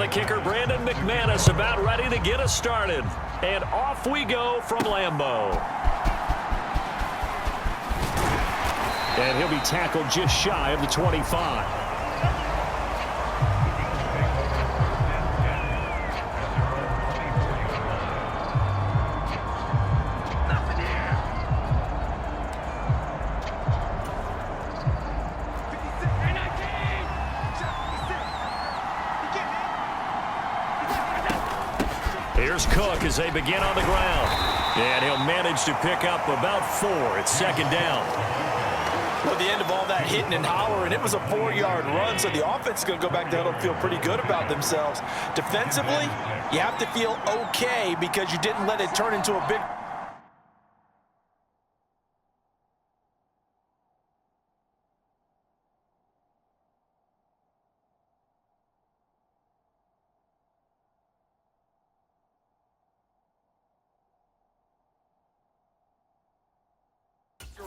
the kicker, Brandon McManus, about ready to get us started. And off we go from Lambeau. And he'll be tackled just shy of the 25. Here's Cook as they begin on the ground. And he'll manage to pick up about 4. It's second down. Well, the end of all that hitting and hollering, it was a 4-yard run, so the offense is going to go back down and feel pretty good about themselves. Defensively, you have to feel okay because you didn't let it turn into a big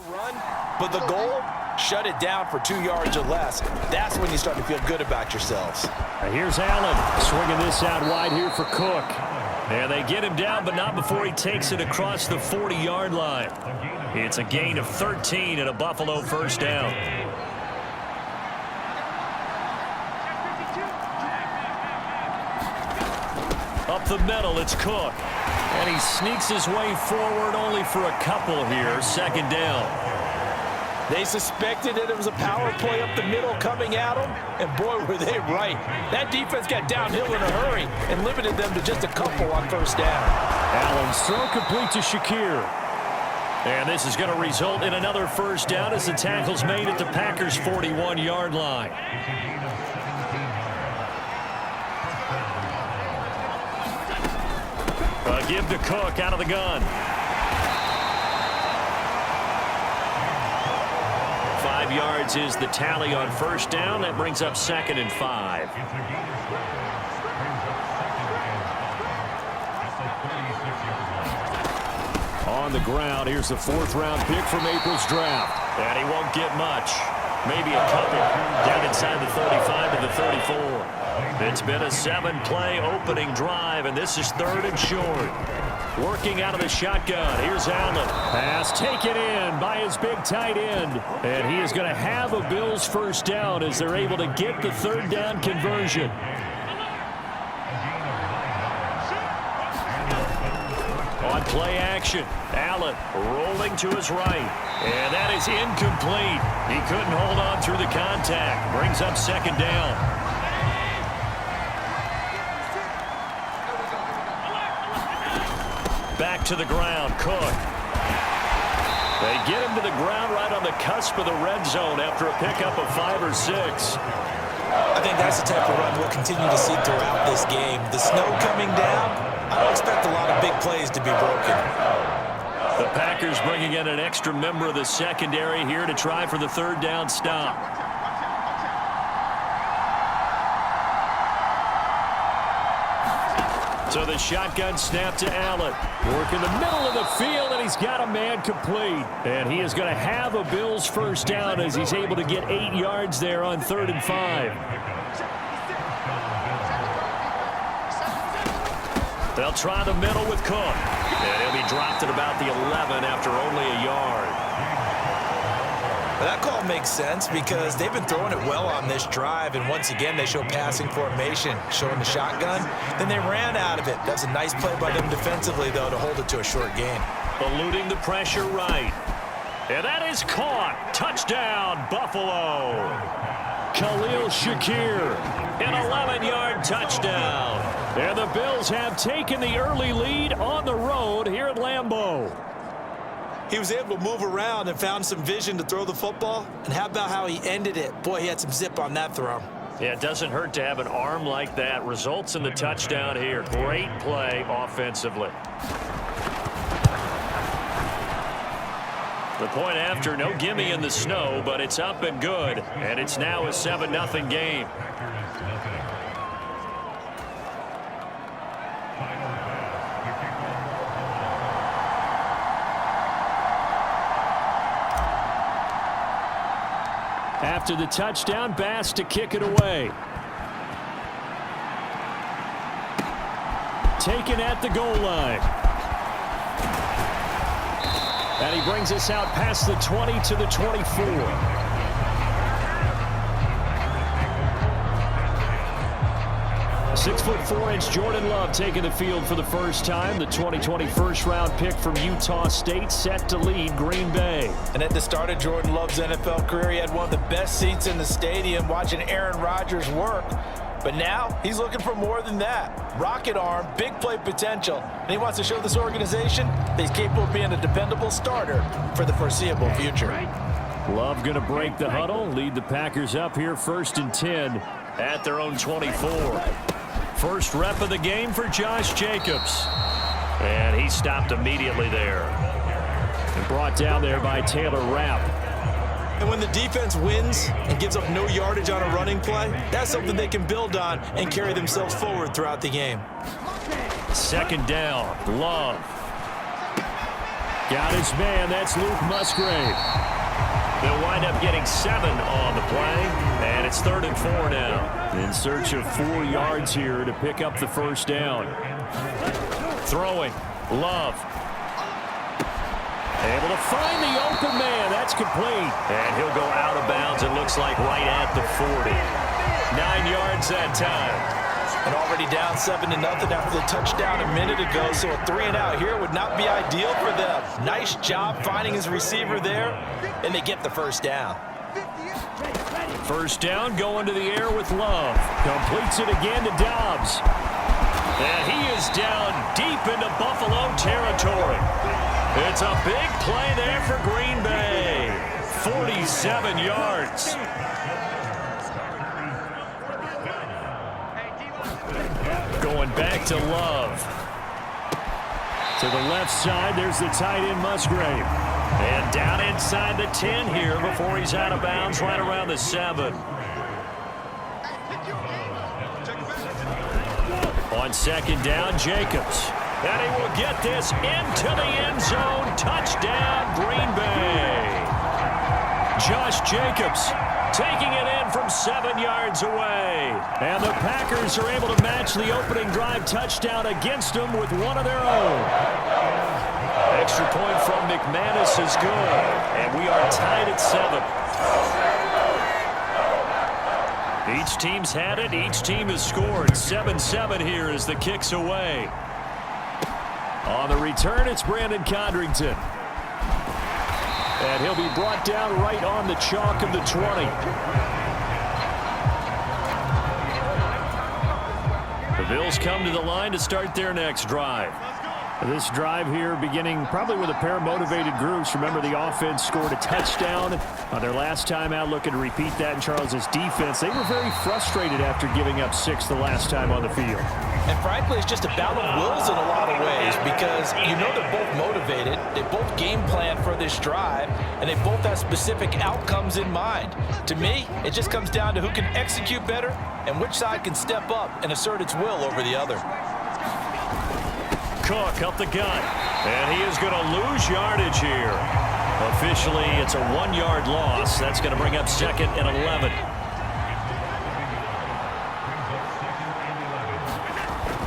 run, but the goal, shut it down for 2 yards or less. That's when you start to feel good about yourselves. Here's Allen swinging this out wide here for Cook. And they get him down, but not before he takes it across the 40-yard line. It's a gain of 13 and a Buffalo first down. Up the middle, it's Cook. And he sneaks his way forward only for a couple here. Second down. They suspected that it was a power play up the middle coming at them, and boy, were they right. That defense got downhill in a hurry and limited them to just a couple on first down. Allen's throw complete to Shakir. And this is going to result in another first down as the tackle's made at the Packers' 41-yard line. A give to Cook out of the gun. 5 yards is the tally on first down. That brings up second and 5. On the ground, here's the 4th-round pick from April's draft. And he won't get much. Maybe a couple. Down inside the 35 to the 34. It's been a 7-play opening drive, and this is 3rd and short. Working out of the shotgun. Here's Allen. Pass taken in by his big tight end. And he is going to have a Bills first down as they're able to get the 3rd down conversion. On play action, Allen rolling to his right. And that is incomplete. He couldn't hold on through the contact. Brings up second down. Back to the ground, Cook. They get him to the ground right on the cusp of the red zone after a pickup of 5 or 6. I think that's the type of run we'll continue to see throughout this game. The snow coming down, I don't expect a lot of big plays to be broken. The Packers bringing in an extra member of the secondary here to try for the 3rd down stop. So the shotgun snap to Allen. Work in the middle of the field, and he's got a man complete. And he is going to have a Bills first down as he's able to get 8 yards there on 3rd and 5. They'll try the middle with Cook. And he'll be dropped at about the 11 after only a yard. Well, that call makes sense because they've been throwing it well on this drive, and once again they show passing formation, showing the shotgun. Then they ran out of it. That's a nice play by them defensively, though, to hold it to a short gain. Eluding the pressure right. And that is caught. Touchdown, Buffalo. Khalil Shakir, an 11-yard touchdown. And the Bills have taken the early lead on the road here at Lambeau. He was able to move around and found some vision to throw the football. And how about how he ended it? Boy, he had some zip on that throw. Yeah, it doesn't hurt to have an arm like that. Results in the touchdown here. Great play offensively. The point after, no gimme in the snow, but it's up and good. And it's now a 7-0 game. After the touchdown, Bass to kick it away. taken at the goal line. And he brings us out past the 20 to the 24. 6'4" Jordan Love taking the field for the first time. The 2020 first-round pick from Utah State set to lead Green Bay. And at the start of Jordan Love's NFL career, he had one of the best seats in the stadium watching Aaron Rodgers work. But now he's looking for more than that. Rocket arm, big play potential. And he wants to show this organization that he's capable of being a dependable starter for the foreseeable future. Love going to break the huddle, lead the Packers up here 1st and 10 at their own 24. First rep of the game for Josh Jacobs. And he stopped immediately there. And brought down there by Taylor Rapp. And when the defense wins and gives up no yardage on a running play, that's something they can build on and carry themselves forward throughout the game. Second down, Love. Got his man, that's Luke Musgrave. They'll wind up getting 7 on the play, and it's 3rd and 4 now. In search of 4 yards here to pick up the first down. Throwing, Love. Able to find the open man. That's complete. And he'll go out of bounds, it looks like, right at the 40. 9 yards that time. And already down 7-0 after the touchdown a minute ago, so a 3-and-out here would not be ideal for them. Nice job finding his receiver there, and they get the first down. First down going to the air with Love. Completes it again to Dobbs. And he is down deep into Buffalo territory. It's a big play there for Green Bay. 47 yards. Going back to Love. To the left side, there's the tight end Musgrave. And down inside the 10 here before he's out of bounds right around the 7. On second down, Jacobs. And he will get this into the end zone. Touchdown, Green Bay. Josh Jacobs taking it in from 7 yards away. And the Packers are able to match the opening drive touchdown against them with one of their own. Extra point from McManus is good. And we are tied at 7. Each team's had it. Each team has scored. 7-7 here as the kick's away. On the return, it's Brandon Codrington. And he'll be brought down right on the chalk of the 20. The Bills come to the line to start their next drive. This drive here beginning probably with a pair of motivated groups. Remember, the offense scored a touchdown on their last time out, looking to repeat that in Charles's defense. They were very frustrated after giving up 6 the last time on the field. And frankly, it's just a battle of wills in a lot of ways because you know they're both motivated, they both game plan for this drive, and they both have specific outcomes in mind. To me, it just comes down to who can execute better and which side can step up and assert its will over the other. Cook up the gut, and he is going to lose yardage here. Officially, it's a 1-yard loss. That's going to bring up 2nd and 11.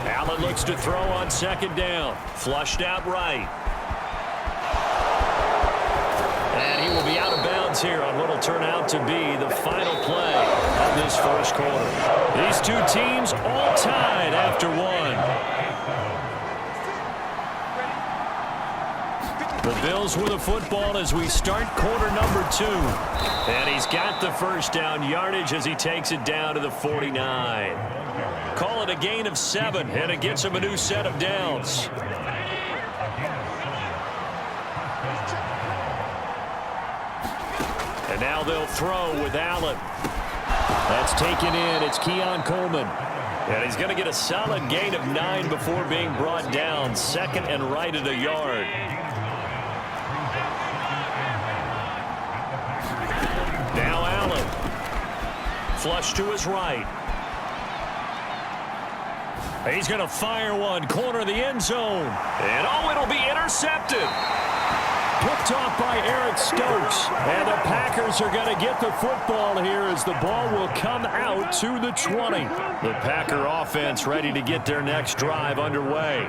Allen looks to throw on 2nd down. Flushed out right. And he will be out of bounds here on what will turn out to be the final play of this first quarter. These two teams all tied after 1. The Bills with the football as we start quarter number 2. And he's got the first down yardage as he takes it down to the 49. Call it a gain of 7, and it gets him a new set of downs. And now they'll throw with Allen. That's taken in. It's Keon Coleman. And he's going to get a solid gain of 9 before being brought down. 2nd and right at a yard. Now Allen. Flush to his right. He's going to fire one. Corner of the end zone. And oh, it'll be intercepted. picked off by Eric Stokes. And the Packers are going to get the football here as the ball will come out to the 20. The Packer offense ready to get their next drive underway.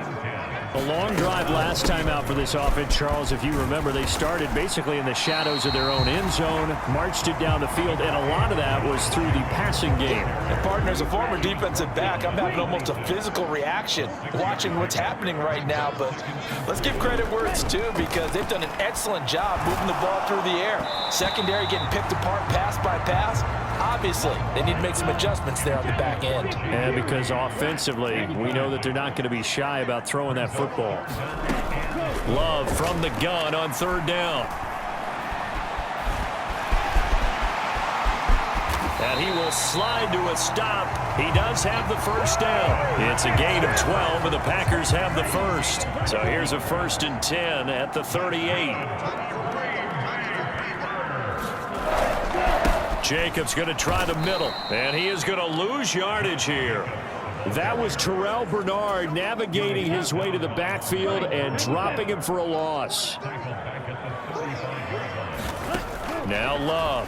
A long drive last time out for this offense, Charles. If you remember, they started basically in the shadows of their own end zone, marched it down the field, and a lot of that was through the passing game. And partner, as a former defensive back, I'm having almost a physical reaction watching what's happening right now. But let's give credit where it's due, because they've done an excellent job moving the ball through the air. Secondary getting picked apart pass by pass. Obviously, they need to make some adjustments there on the back end. And because offensively, we know that they're not going to be shy about throwing that football. Love from the gun on third down. And he will slide to a stop. He does have the first down. It's a gain of 12, and the Packers have the first. So here's a 1st and 10 at the 38. Jacobs going to try the middle, and he is going to lose yardage here. That was Terrell Bernard navigating his way to the backfield and dropping him for a loss. Now Love.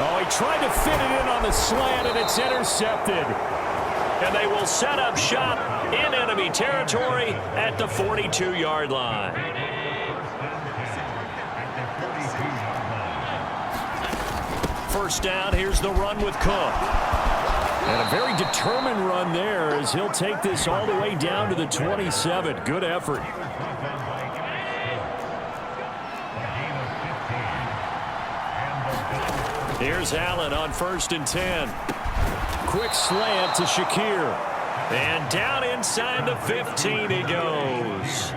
Oh, he tried to fit it in on the slant, and it's intercepted. And they will set up shop in enemy territory at the 42-yard line. First down, here's the run with Cook. And a very determined run there as he'll take this all the way down to the 27. Good effort. Here's Allen on 1st and 10. Quick slant to Shakir. And down inside the 15 he goes.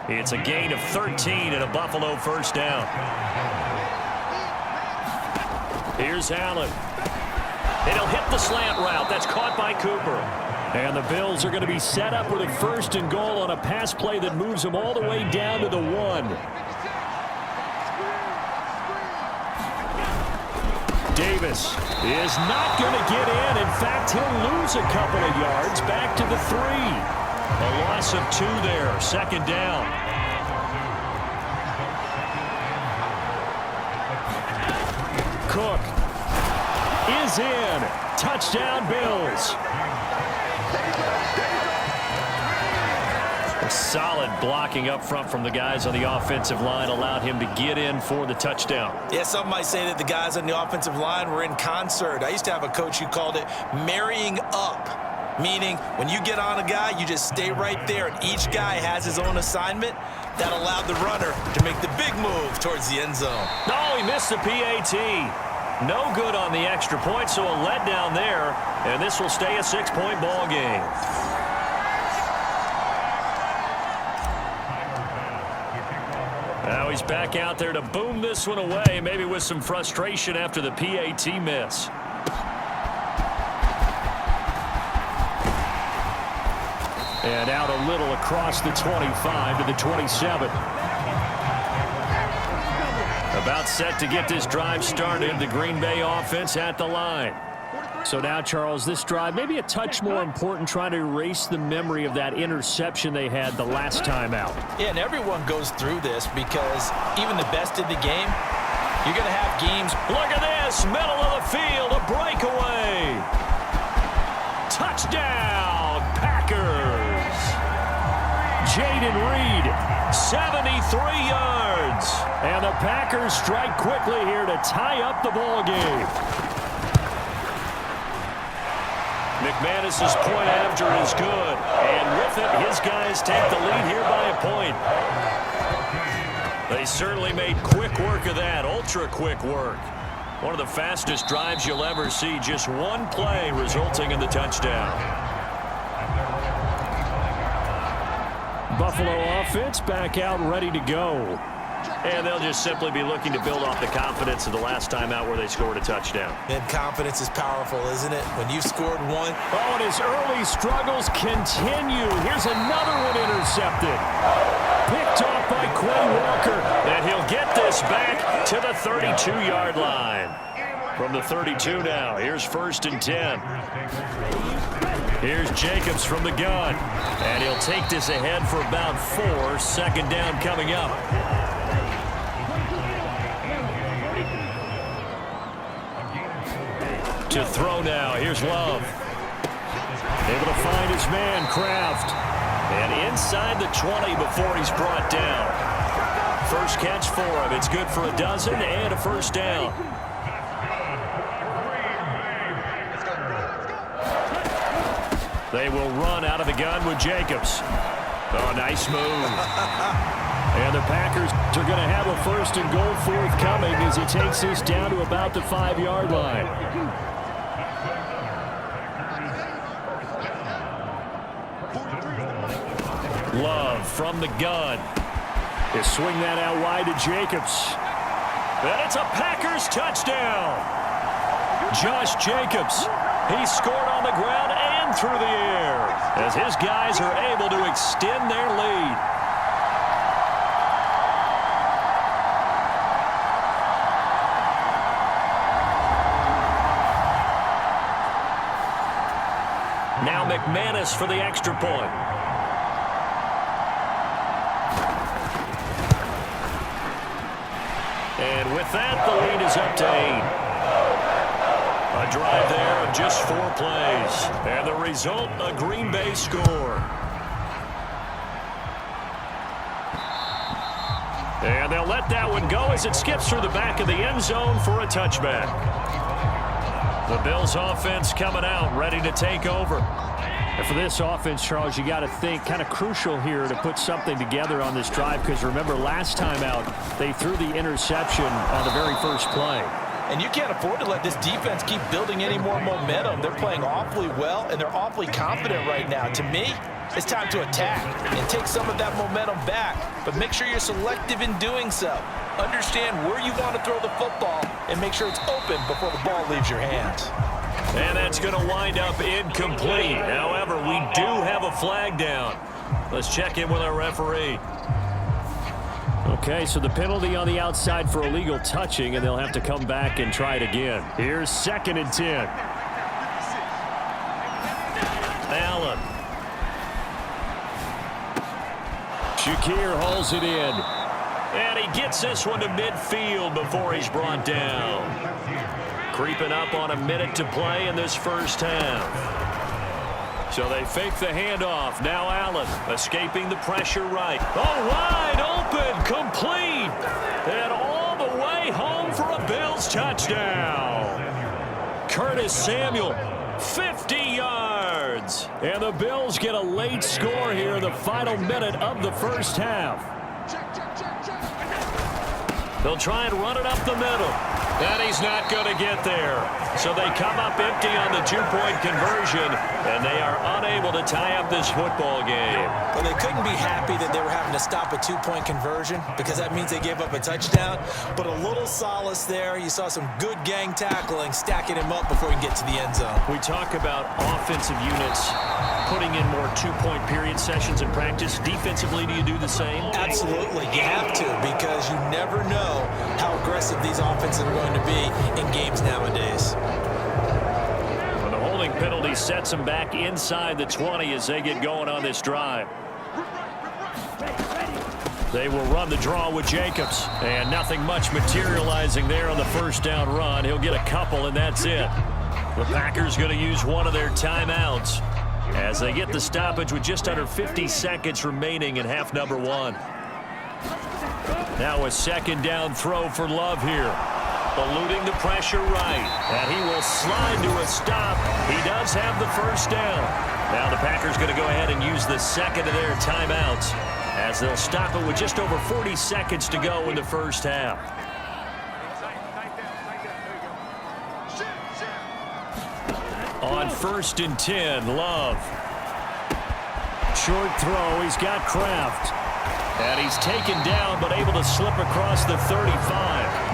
It's a gain of 13 and a Buffalo first down. Here's Allen. And he'll hit the slant route. That's caught by Cooper. And the Bills are going to be set up with a 1st and goal on a pass play that moves them all the way down to the 1. Davis is not going to get in. In fact, he'll lose a couple of yards back to the 3. A loss of 2 there. 2nd down. Cook is in. Touchdown, Bills. A solid blocking up front from the guys on the offensive line allowed him to get in for the touchdown. Yeah, some might say that the guys on the offensive line were in concert. I used to have a coach who called it marrying up, meaning when you get on a guy, you just stay right there, and each guy has his own assignment. That allowed the runner to make the big move towards the end zone. No, he missed the PAT. No good on the extra point, so a letdown there, and this will stay a 6-point ball game. Now he's back out there to boom this one away, maybe with some frustration after the PAT miss. And out a little across the 25 to the 27. About set to get this drive started. The Green Bay offense at the line. So now, Charles, this drive maybe a touch more important, trying to erase the memory of that interception they had the last time out. Yeah, and everyone goes through this because even the best in the game, you're going to have games. Look at this, middle of the field, a breakaway. Touchdown, Packers. Jaden Reed, 73 yards. And the Packers strike quickly here to tie up the ball game. McManus's point after is good. And with it, his guys take the lead here by a point. They certainly made quick work of that, ultra quick work. One of the fastest drives you'll ever see, just one play resulting in the touchdown. Buffalo offense back out ready to go. And they'll just simply be looking to build off the confidence of the last time out where they scored a touchdown. And confidence is powerful, isn't it? When you scored one. Oh, and his early struggles continue. Here's another one intercepted. Picked off by Quay Walker. And he'll get this back to the 32-yard line. From the 32 now, here's 1st and 10. Here's Jacobs from the gun. And he'll take this ahead for about 4. Second down coming up. To throw now. Here's Love. Able to find his man, Kraft. And inside the 20 before he's brought down. First catch for him. It's good for a dozen and a first down. They will run out of the gun with Jacobs. Oh, nice move. And the Packers are going to have a first and goal forthcoming as he takes this down to about the 5-yard line. Love from the gun. They swing that out wide to Jacobs. And it's a Packers touchdown. Josh Jacobs. He scored on the ground and through the air as his guys are able to extend their lead. Now McManus for the extra point. And with that, the lead is up to 8. A drive there of just 4 plays. And the result, a Green Bay score. And they'll let that one go as it skips through the back of the end zone for a touchback. The Bills offense coming out, ready to take over. And for this offense, Charles, you got to think kind of crucial here to put something together on this drive because remember last time out, they threw the interception on the very first play. And you can't afford to let this defense keep building any more momentum. They're playing awfully well, and they're awfully confident right now. To me, it's time to attack and take some of that momentum back. But make sure you're selective in doing so. Understand where you want to throw the football and make sure it's open before the ball leaves your hands. And that's going to wind up incomplete. However, we do have a flag down. Let's check in with our referee. Okay, so the penalty on the outside for illegal touching, and they'll have to come back and try it again. Here's 2nd and 10. Allen. Shakir hauls it in. And he gets this one to midfield before he's brought down. Creeping up on a minute to play in this first half. So they fake the handoff. Now Allen escaping the pressure right. Oh, wide open, complete. And all the way home for a Bills touchdown. Curtis Samuel, 50 yards. And the Bills get a late score here in the final minute of the first half. They'll try and run it up the middle. And he's not going to get there. So they come up empty on the 2-point conversion, and they are unable to tie up this football game. Well, they couldn't be happy that they were having to stop a 2-point conversion because that means they gave up a touchdown. But a little solace there. You saw some good gang tackling, stacking him up before he can get to the end zone. We talk about offensive units putting in more 2-point period sessions in practice. Defensively, do you do the same? Absolutely. You have to because you never know how aggressive these offenses are going to be in games nowadays. Well, the holding penalty sets them back inside the 20 as they get going on this drive. They will run the draw with Jacobs, and nothing much materializing there on the first down run. He'll get a couple, and that's it. The Packers going to use one of their timeouts as they get the stoppage with just under 50 seconds remaining in half number 1. Now a second down throw for Love here. Eluding the pressure right. And he will slide to a stop. He does have the first down. Now the Packers going to go ahead and use the second of their timeouts as they'll stop it with just over 40 seconds to go in the first half. On 1st and 10, Love. Short throw. He's got Kraft. And he's taken down but able to slip across the 35.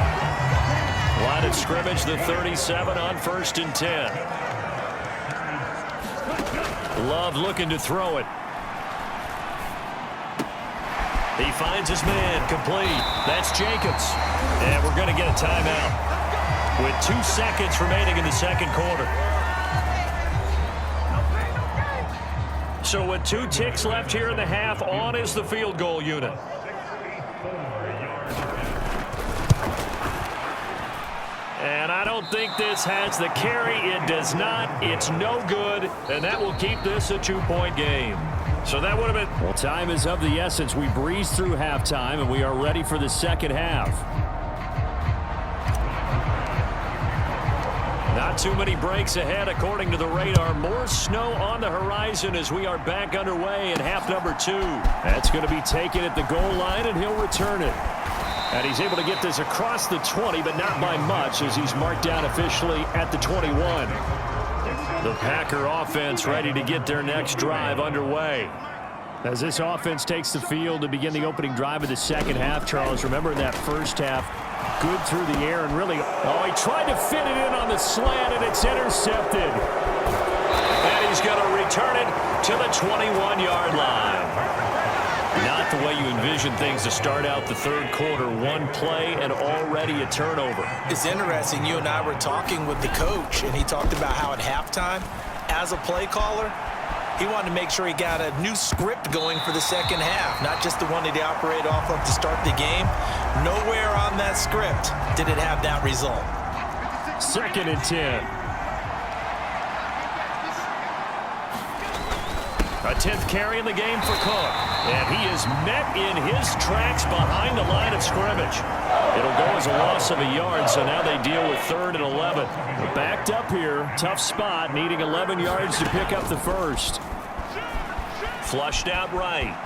Line of scrimmage, the 37 on 1st and 10. Love looking to throw it. He finds his man, complete. That's Jacobs. And we're going to get a timeout with 2 seconds remaining in the second quarter. So with 2 ticks left here in the half, on is the field goal unit. And I don't think this has the carry. It does not. It's no good. And that will keep this a 2-point game. So that would have been... Well, time is of the essence. We breeze through halftime, and we are ready for the second half. Not too many breaks ahead according to the radar. More snow on the horizon as we are back underway in half number 2. That's going to be taken at the goal line, and he'll return it. And he's able to get this across the 20, but not by much as he's marked down officially at the 21. The Packer offense ready to get their next drive underway. As this offense takes the field to begin the opening drive of the second half, Charles, remember in that first half, good through the air and really, he tried to fit it in on the slant, and it's intercepted. And he's going to return it to the 21-yard line. Not the way you envision things to start out the third quarter. One play and already a turnover. It's interesting. You and I were talking with the coach, and he talked about how at halftime, as a play caller, he wanted to make sure he got a new script going for the second half, not just the one that he operated off of to start the game. Nowhere on that script did it have that result. 2nd and 10. A 10th carry in the game for Cook. And he is met in his tracks behind the line of scrimmage. It'll go as a loss of a yard, so now they deal with 3rd and 11. We're backed up here. Tough spot, needing 11 yards to pick up the first. Flushed out right.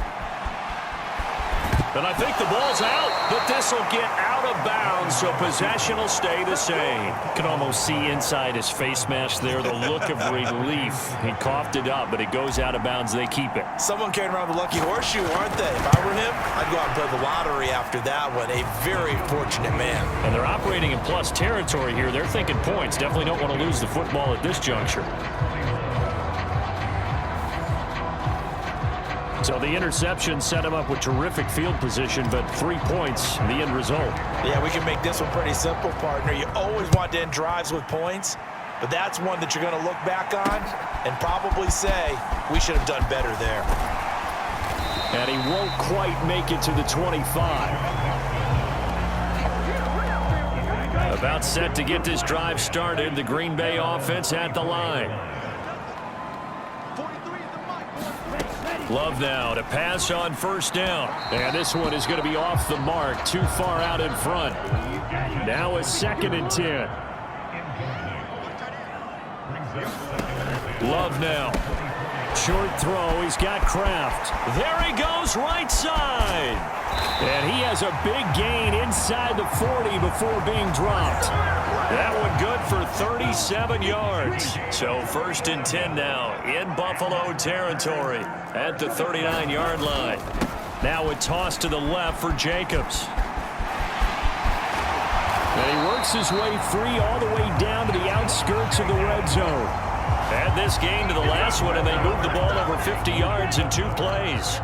And I think the ball's out, but this will get out of bounds, so possession will stay the same. You can almost see inside his face mask there the look of relief. He coughed it up, but it goes out of bounds. They keep it. Someone carrying around the lucky horseshoe, aren't they? If I were him, I'd go out and play the lottery after that one. A very fortunate man. And they're operating in plus territory here. They're thinking points. Definitely don't want to lose the football at this juncture. So the interception set him up with terrific field position, but 3 points in the end result. Yeah, we can make this one pretty simple, partner. You always want to end drives with points, but that's one that you're going to look back on and probably say, we should have done better there. And he won't quite make it to the 25. About set to get this drive started. The Green Bay offense at the line. Love now to pass on 1st down. And this one is going to be off the mark, too far out in front. Now a 2nd and 10. Love now. Short throw. He's got Kraft. There he goes, right side. And he has a big gain inside the 40 before being dropped. That one good for 37 yards. So 1st and 10 now in Buffalo territory at the 39-yard line. Now a toss to the left for Jacobs. And he works his way free all the way down to the outskirts of the red zone. Add this game to the last one, and they moved the ball over 50 yards in 2 plays.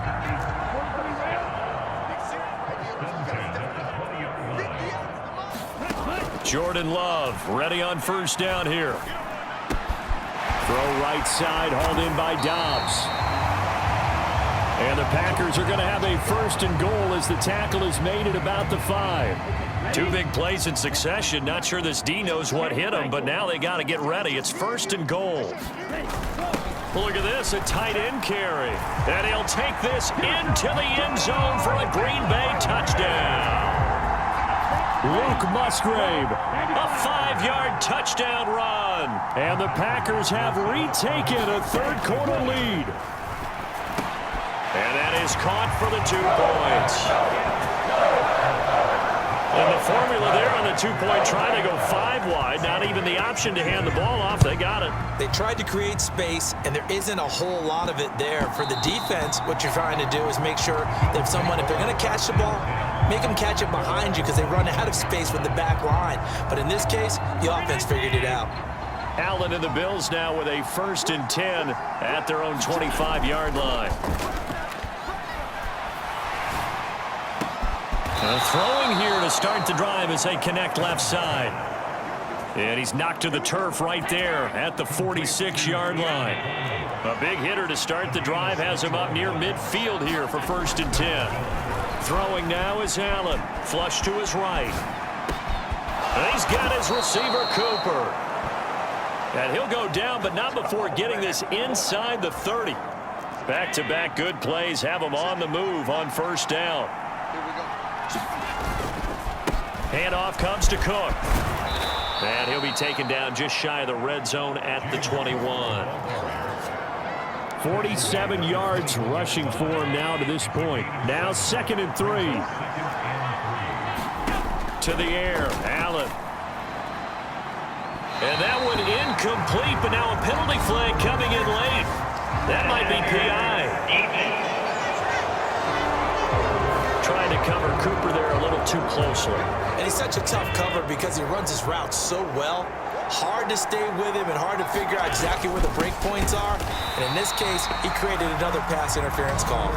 Jordan Love ready on 1st down here. Throw right side, hauled in by Dobbs. And the Packers are going to have a 1st and goal as the tackle is made at about the 5. 2 big plays in succession. Not sure this D knows what hit him, but now they got to get ready. It's 1st and goal. Well, look at this, a tight end carry. And he'll take this into the end zone for a Green Bay touchdown. Luke Musgrave, a 5-yard touchdown run. And the Packers have retaken a 3rd quarter lead. And that is caught for the 2 points. And the formula there on the 2-point try, they go 5 wide. Not even the option to hand the ball off. They got it. They tried to create space, and there isn't a whole lot of it there. For the defense, what you're trying to do is make sure that if they're going to catch the ball, make them catch it behind you because they run out of space with the back line. But in this case, the offense figured it out. Allen and the Bills now with a 1st and 10 at their own 25-yard line. Throwing here to start the drive as they connect left side. And he's knocked to the turf right there at the 46-yard line. A big hitter to start the drive has him up near midfield here for 1st and 10. Throwing now is Allen. Flush to his right. And he's got his receiver, Cooper. And he'll go down, but not before getting this inside the 30. Back-to-back good plays have him on the move on 1st down. Handoff comes to Cook. And he'll be taken down just shy of the red zone at the 21. 47 yards rushing for him now to this point. Now 2nd and 3. To the air, Allen. And that one incomplete, but now a penalty flag coming in late. That might be PI. Trying to cover Cooper there a little too closely. And he's such a tough cover because he runs his route so well. Hard to stay with him and hard to figure out exactly where the break points are. And in this case, he created another pass interference call.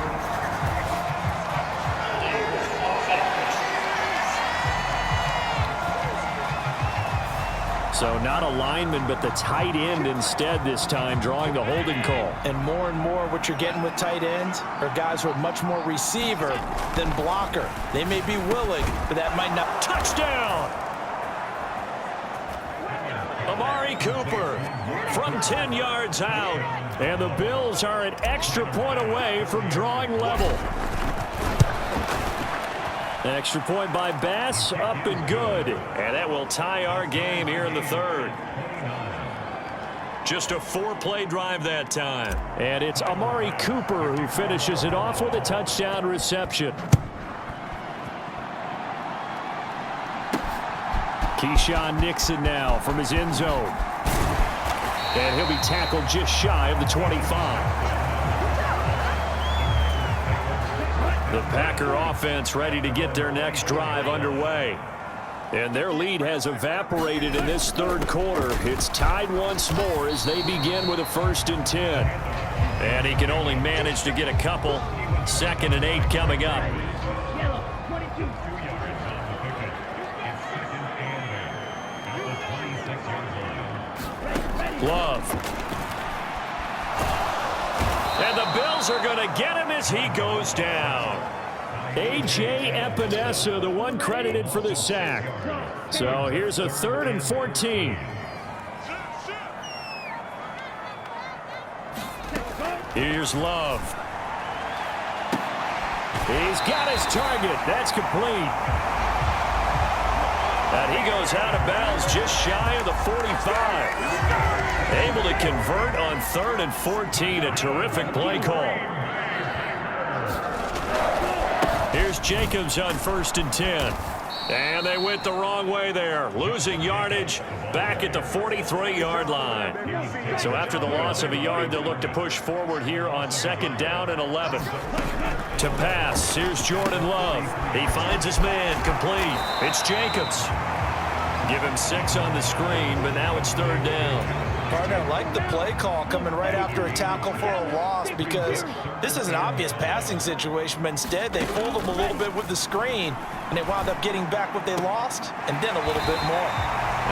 So not a lineman, but the tight end instead this time, drawing the holding call. And more what you're getting with tight ends are guys who are much more receiver than blocker. They may be willing, but that might not. Touchdown! Amari Cooper from 10 yards out. And the Bills are an extra point away from drawing level. Extra point by Bass, up and good. And that will tie our game here in the 3rd. Just a 4-play drive that time. And it's Amari Cooper who finishes it off with a touchdown reception. Keyshawn Nixon now from his end zone. And he'll be tackled just shy of the 25. The Packer offense ready to get their next drive underway. And their lead has evaporated in this 3rd quarter. It's tied once more as they begin with a 1st and 10. And he can only manage to get a couple. 2nd and 8 coming up. Love. And the Bills are going to get him as he goes down. A.J. Epinesa, the one credited for the sack. So here's a 3rd and 14. Here's Love. He's got his target. That's complete. And he goes out of bounds just shy of the 45. Able to convert on 3rd and 14. A terrific play call. Here's Jacobs on 1st and 10. And they went the wrong way there. Losing yardage back at the 43-yard line. So after the loss of a yard, they'll look to push forward here on 2nd down and 11. To pass, here's Jordan Love. He finds his man, complete. It's Jacobs. Give him 6 on the screen, but now it's 3rd down. Partner, I like the play call coming right after a tackle for a loss because this is an obvious passing situation, but instead they fooled them a little bit with the screen, and they wound up getting back what they lost and then a little bit more.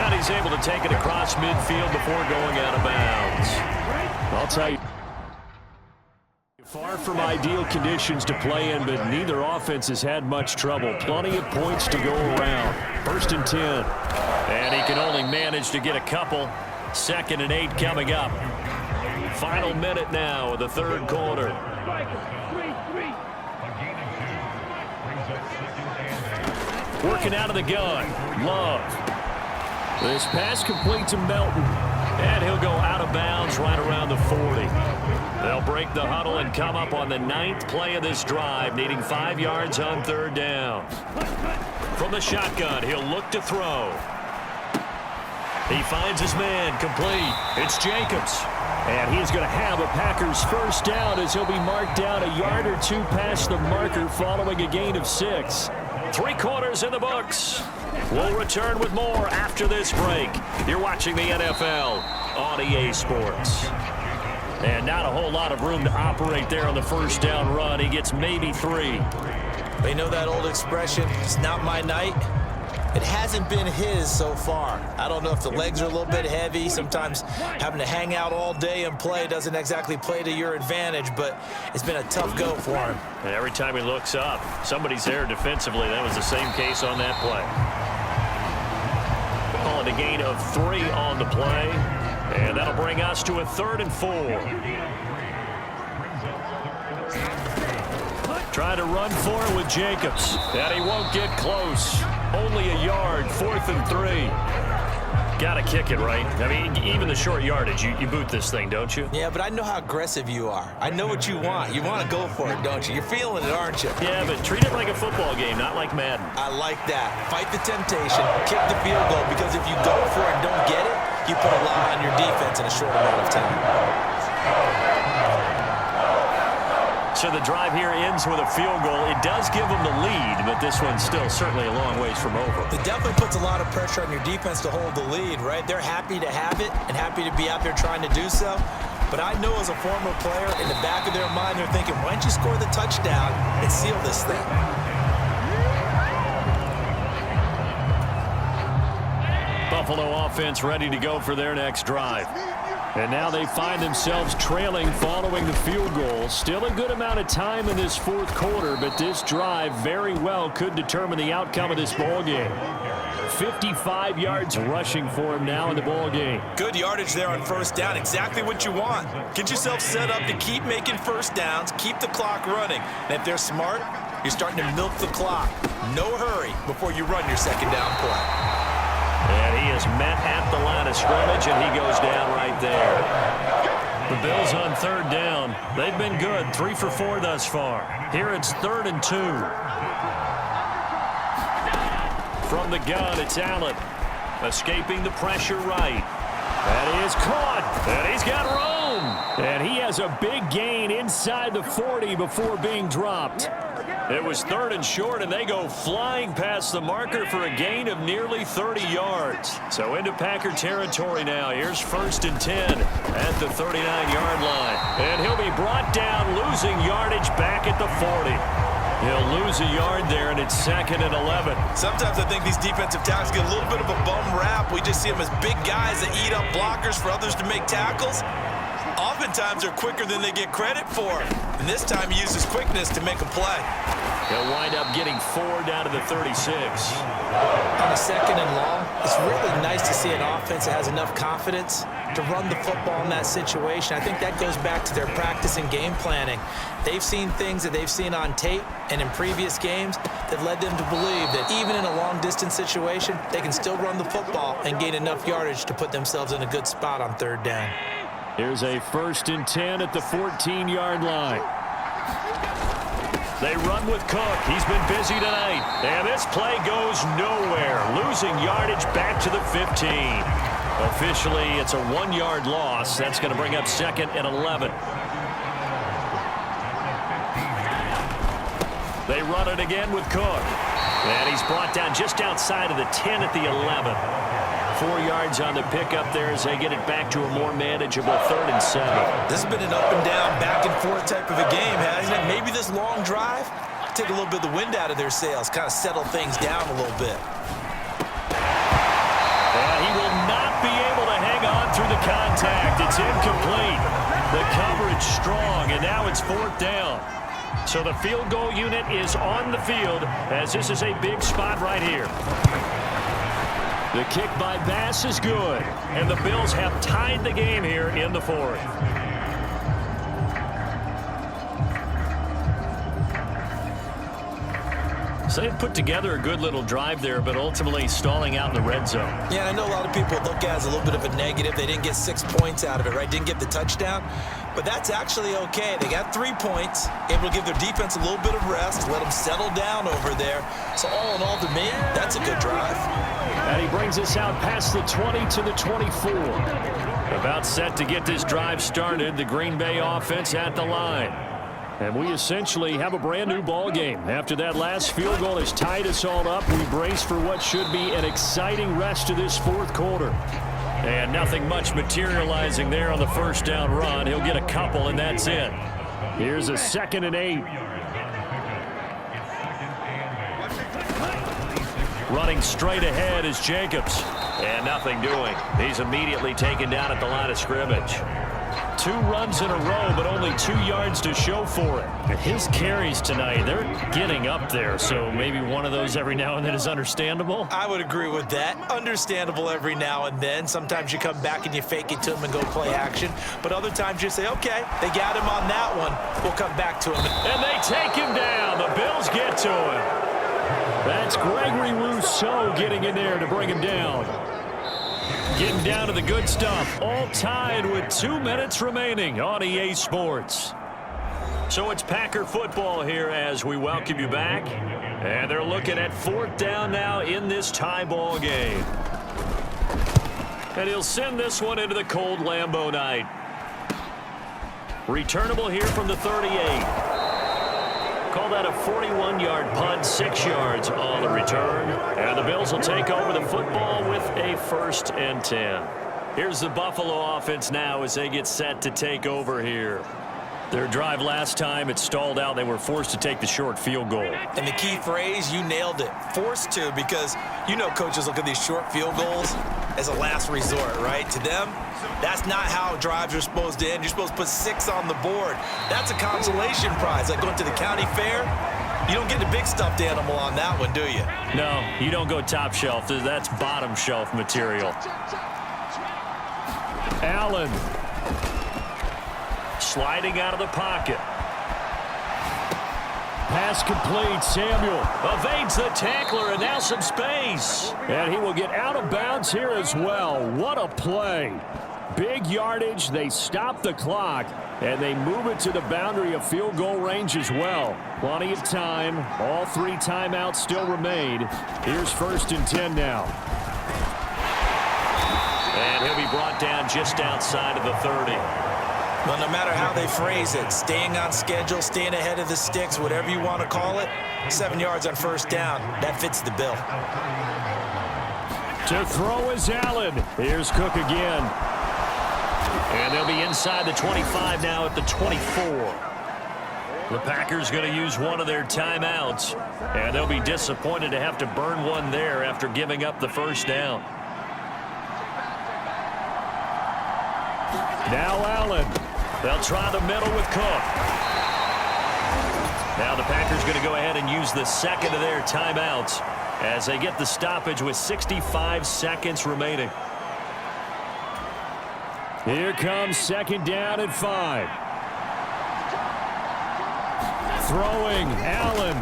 And he's able to take it across midfield before going out of bounds. I'll tell you, far from ideal conditions to play in, but neither offense has had much trouble. Plenty of points to go around. 1st and 10. And he can only manage to get a couple. 2nd and 8 coming up. Final minute now of the 3rd quarter. Working out of the gun. Love. This pass complete to Melton. And he'll go out of bounds right around the 40. They'll break the huddle and come up on the 9th play of this drive, needing 5 yards on 3rd down. From the shotgun, he'll look to throw. He finds his man, complete. It's Jacobs. And he's going to have a Packers 1st down as he'll be marked down a yard or 2 past the marker following a gain of 6. 3 quarters in the books. We'll return with more after this break. You're watching the NFL on EA Sports. And not a whole lot of room to operate there on the 1st down run. He gets maybe 3. They know that old expression, it's not my night. It hasn't been his so far. I don't know if the legs are a little bit heavy. Sometimes having to hang out all day and play doesn't exactly play to your advantage, but it's been a tough go for him. And every time he looks up, somebody's there defensively. That was the same case on that play. Calling a gain of 3 on the play, and that'll bring us to a 3rd and 4. Trying to run for it with Jacobs, and he won't get close. Only a yard, 4th and 3. Got to kick it, right? I mean, even the short yardage, you boot this thing, don't you? Yeah, but I know how aggressive you are. I know what you want. You want to go for it, don't you? You're feeling it, aren't you? Yeah, but treat it like a football game, not like Madden. I like that. Fight the temptation. Kick the field goal, because if you go for it and don't get it, you put a lot on your defense in a short amount of time. So the drive here ends with a field goal. It does give them the lead, but this one's still certainly a long ways from over. It definitely puts a lot of pressure on your defense to hold the lead, right? They're happy to have it and happy to be out there trying to do so. But I know as a former player, in the back of their mind, they're thinking, why don't you score the touchdown and seal this thing? Buffalo offense ready to go for their next drive. And now they find themselves trailing following the field goal. Still a good amount of time in this 4th quarter, but this drive very well could determine the outcome of this ball game. 55 yards rushing for him now in the ball game. Good yardage there on 1st down. Exactly what you want. Get yourself set up to keep making 1st downs, keep the clock running. And if they're smart, you're starting to milk the clock. No hurry before you run your 2nd down play. And he is met at the line of scrimmage, and he goes down right there. The Bills on 3rd down. They've been good, 3 for 4 thus far. Here it's 3rd and 2. From the gun, it's Allen. Escaping the pressure right. That is caught, and he's got room. And he has a big gain inside the 40 before being dropped. It was 3rd and short, and they go flying past the marker for a gain of nearly 30 yards. So into Packer territory now. Here's 1st and 10 at the 39-yard line. And he'll be brought down, losing yardage back at the 40. He'll lose a yard there, and it's 2nd and 11. Sometimes I think these defensive tackles get a little bit of a bum rap. We just see them as big guys that eat up blockers for others to make tackles. Oftentimes they're quicker than they get credit for. And this time he uses quickness to make a play. He'll wind up getting 4 down to the 36. On a 2nd and long, it's really nice to see an offense that has enough confidence to run the football in that situation. I think that goes back to their practice and game planning. They've seen things that they've seen on tape and in previous games that led them to believe that even in a long-distance situation, they can still run the football and gain enough yardage to put themselves in a good spot on 3rd down. Here's a 1st and 10 at the 14-yard line. They run with Cook. He's been busy tonight. And this play goes nowhere. Losing yardage back to the 15. Officially, it's a 1-yard loss. That's going to bring up 2nd and 11. They run it again with Cook. And he's brought down just outside of the 10 at the 11. 4 yards on the pickup there as they get it back to a more manageable 3rd and 7. This has been an up and down, back and forth type of a game, hasn't it? Maybe this long drive take a little bit of the wind out of their sails, kind of settle things down a little bit. And he will not be able to hang on through the contact. It's incomplete. The coverage strong, and now it's 4th down. So the field goal unit is on the field as this is a big spot right here. The kick by Bass is good, and the Bills have tied the game here in the 4th. So they've put together a good little drive there, but ultimately stalling out in the red zone. Yeah, I know a lot of people look at it as a little bit of a negative. They didn't get 6 points out of it, right? Didn't get the touchdown. But that's actually okay. They got 3 points, able to give their defense a little bit of rest, let them settle down over there. So all in all, to me, that's a good drive. And he brings us out past the 20 to the 24. About set to get this drive started, the Green Bay offense at the line. And we essentially have a brand new ball game. After that last field goal has tied us all up, we brace for what should be an exciting rest of this 4th quarter. And nothing much materializing there on the 1st down run. He'll get a couple, and that's it. Here's a 2nd and 8. Running straight ahead is Jacobs. And nothing doing. He's immediately taken down at the line of scrimmage. 2 runs in a row, but only 2 yards to show for it. And his carries tonight, they're getting up there, so maybe one of those every now and then is understandable. I would agree with that. Understandable every now and then. Sometimes you come back and you fake it to him and go play action. But other times you say, okay, they got him on that one. We'll come back to him. And they take him down. The Bills get to him. That's Gregory Rousseau getting in there to bring him down. Getting down to the good stuff. All tied with 2 minutes remaining on EA Sports. So it's Packer football here as we welcome you back. And they're looking at 4th down now in this tie ball game. And he'll send this one into the cold Lambeau night. Returnable here from the 38. Call that a 41-yard punt, 6 yards on the return. And the Bills will take over the football with a 1st and 10. Here's the Buffalo offense now as they get set to take over here. Their drive last time, it stalled out. They were forced to take the short field goal. And the key phrase, you nailed it. Forced to, because you know coaches look at these short field goals as a last resort, right? To them, that's not how drives are supposed to end. You're supposed to put 6 on the board. That's a consolation prize. Like going to the county fair, you don't get the big stuffed animal on that one, do you? No, you don't go top shelf. That's bottom shelf material. Allen. Sliding out of the pocket. Pass complete. Samuel evades the tackler, and now some space. And he will get out of bounds here as well. What a play. Big yardage. They stop the clock, and they move it to the boundary of field goal range as well. Plenty of time. All 3 timeouts still remain. Here's 1st and 10 now. And he'll be brought down just outside of the 30. Well, no matter how they phrase it, staying on schedule, staying ahead of the sticks, whatever you want to call it, 7 yards on 1st down, that fits the bill. To throw is Allen. Here's Cook again. And they'll be inside the 25 now at the 24. The Packers going to use one of their timeouts, and they'll be disappointed to have to burn one there after giving up the 1st down. Now Allen. They'll try the middle with Cook. Now the Packers going to go ahead and use the 2nd of their timeouts as they get the stoppage with 65 seconds remaining. Here comes 2nd down and 5. Throwing, Allen.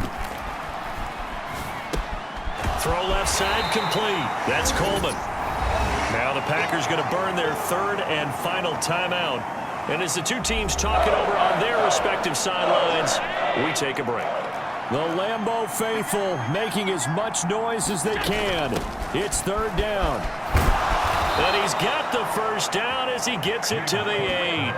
Throw left side complete. That's Coleman. Now the Packers going to burn their 3rd and final timeout. And as the 2 teams talk it over on their respective sidelines, we take a break. The Lambeau faithful making as much noise as they can. It's 3rd down. And he's got the 1st down as he gets it to the 8.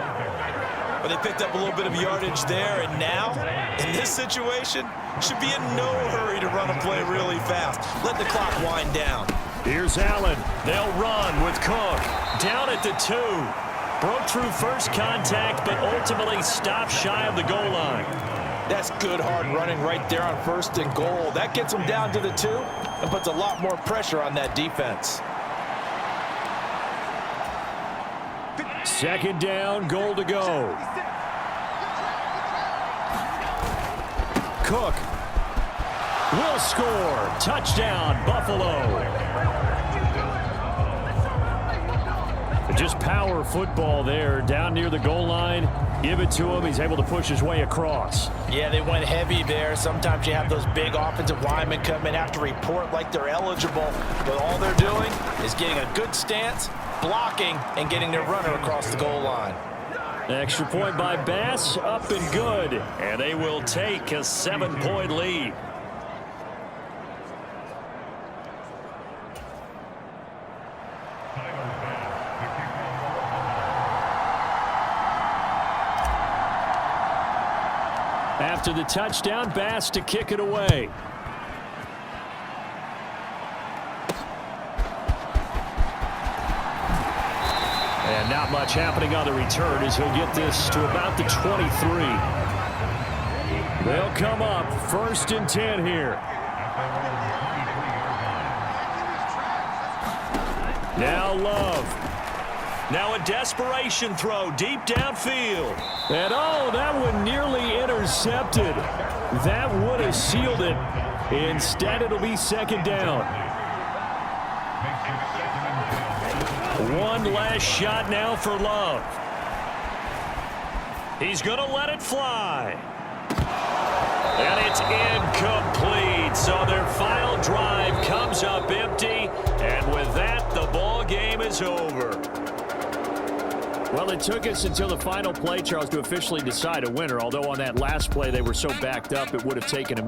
But they picked up a little bit of yardage there, and now, in this situation, should be in no hurry to run a play really fast. Let the clock wind down. Here's Allen. They'll run with Cook. Down at the 2. Broke through first contact, but ultimately stopped shy of the goal line. That's good hard running right there on 1st and goal. That gets them down to the 2 and puts a lot more pressure on that defense. 2nd down, goal to go. Cook will score. Touchdown, Buffalo. Just power football there down near the goal line. Give it to him. He's able to push his way across. Yeah, they went heavy there. Sometimes you have those big offensive linemen come in, have to report like they're eligible. But all they're doing is getting a good stance, blocking, and getting their runner across the goal line. Extra point by Bass, up and good. And they will take a 7-point lead. After the touchdown, Bass to kick it away. And not much happening on the return as he'll get this to about the 23. They'll come up 1st and 10 here. Now Love. Now a desperation throw deep downfield. And oh, that one nearly intercepted. That would have sealed it. Instead, it'll be second down. One last shot now for Love. He's going to let it fly. And it's incomplete. So their final drive comes up empty. And with that, the ball game is over. Well, it took us until the final play, Charles, to officially decide a winner. Although on that last play they were so backed up, it would have taken a minute.